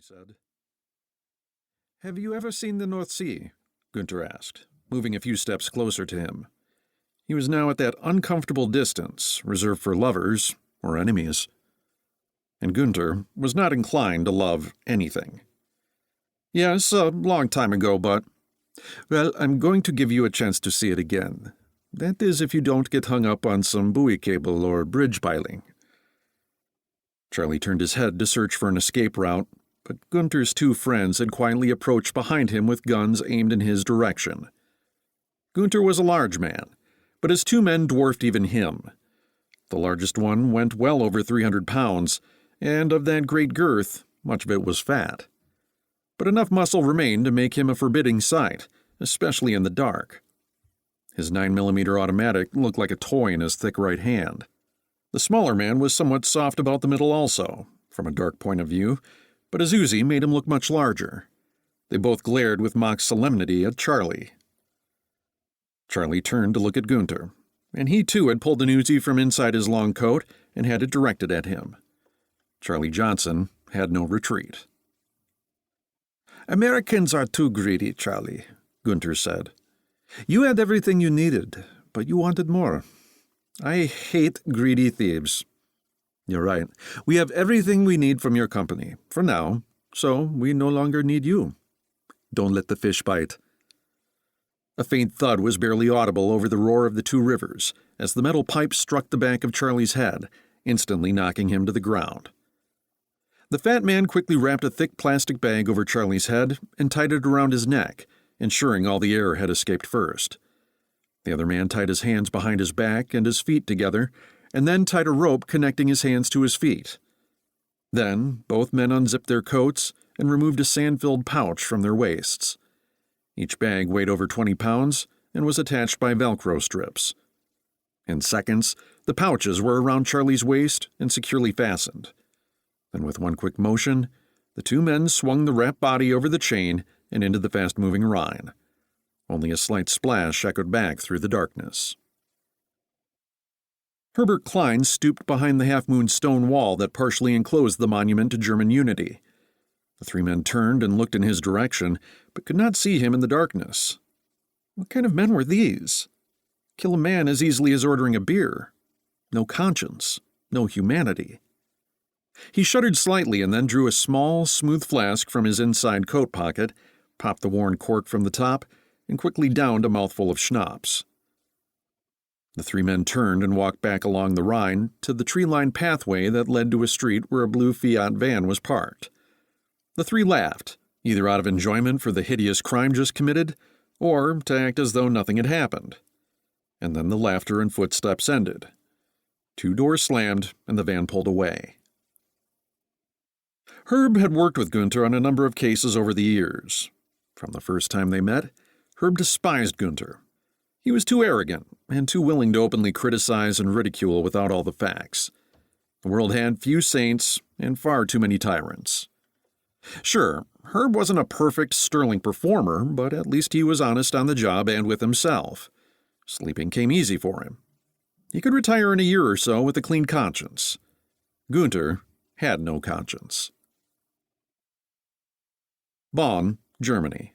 said. "Have you ever seen the North Sea?" Gunther asked, moving a few steps closer to him. He was now at that uncomfortable distance reserved for lovers or enemies. And Gunther was not inclined to love anything. "Yes, a long time ago, but... Well, I'm going to give you a chance to see it again. That is if you don't get hung up on some buoy cable or bridge piling." Charlie turned his head to search for an escape route, but Gunther's two friends had quietly approached behind him with guns aimed in his direction. Gunther was a large man, but his two men dwarfed even him. The largest one went well over 300 pounds, and of that great girth, much of it was fat. But enough muscle remained to make him a forbidding sight, especially in the dark. His 9mm automatic looked like a toy in his thick right hand. The smaller man was somewhat soft about the middle also, from a dark point of view, but his Uzi made him look much larger. They both glared with mock solemnity at Charlie. Charlie turned to look at Gunther, and he too had pulled an Uzi from inside his long coat and had it directed at him. Charlie Johnson had no retreat. "Americans are too greedy, Charlie," Gunther said. "You had everything you needed, but you wanted more. I hate greedy thieves. You're right. We have everything we need from your company, for now, so we no longer need you. Don't let the fish bite." A faint thud was barely audible over the roar of the two rivers as the metal pipe struck the back of Charlie's head, instantly knocking him to the ground. The fat man quickly wrapped a thick plastic bag over Charlie's head and tied it around his neck, ensuring all the air had escaped first. The other man tied his hands behind his back and his feet together, and then tied a rope connecting his hands to his feet. Then both men unzipped their coats and removed a sand-filled pouch from their waists. Each bag weighed over 20 pounds and was attached by Velcro strips. In seconds, the pouches were around Charlie's waist and securely fastened. Then with one quick motion, the two men swung the wrapped body over the chain and into the fast-moving Rhine. Only a slight splash echoed back through the darkness. Herbert Klein stooped behind the half-moon stone wall that partially enclosed the monument to German unity. The three men turned and looked in his direction, but could not see him in the darkness. What kind of men were these? Kill a man as easily as ordering a beer. No conscience, no humanity. He shuddered slightly and then drew a small, smooth flask from his inside coat pocket, popped the worn cork from the top, and quickly downed a mouthful of schnapps. The three men turned and walked back along the Rhine to the tree-lined pathway that led to a street where a blue Fiat van was parked. The three laughed, either out of enjoyment for the hideous crime just committed, or to act as though nothing had happened. And then the laughter and footsteps ended. Two doors slammed, and the van pulled away. Herb had worked with Gunther on a number of cases over the years. From the first time they met, Herb despised Gunther. He was too arrogant and too willing to openly criticize and ridicule without all the facts. The world had few saints and far too many tyrants. Sure, Herb wasn't a perfect, sterling performer, but at least he was honest on the job and with himself. Sleeping came easy for him. He could retire in a year or so with a clean conscience. Gunther had no conscience. Bonn, Germany.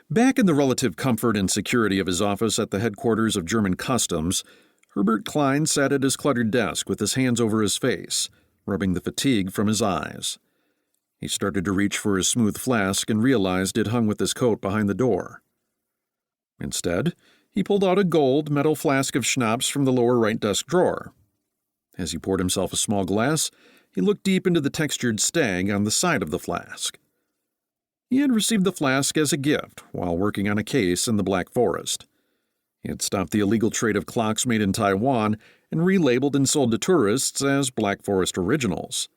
Back in the relative comfort and security of his office at the headquarters of German Customs, Herbert Klein sat at his cluttered desk with his hands over his face, rubbing the fatigue from his eyes. He started to reach for his smooth flask and realized it hung with his coat behind the door. Instead, he pulled out a gold metal flask of schnapps from the lower right desk drawer. As he poured himself a small glass, he looked deep into the textured stag on the side of the flask. He had received the flask as a gift while working on a case in the Black Forest. He had stopped the illegal trade of clocks made in Taiwan and relabeled and sold to tourists as Black Forest Originals.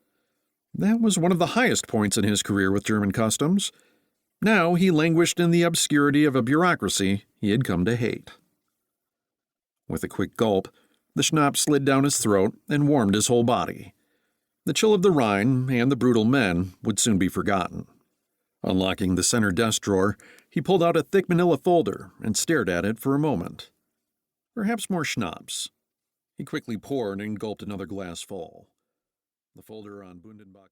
That was one of the highest points in his career with German Customs. Now he languished in the obscurity of a bureaucracy he had come to hate. With a quick gulp, the schnapps slid down his throat and warmed his whole body. The chill of the Rhine and the brutal men would soon be forgotten. Unlocking the center desk drawer, he pulled out a thick manila folder and stared at it for a moment. Perhaps more schnapps. He quickly poured and gulped another glass full. The folder on Bundenbach...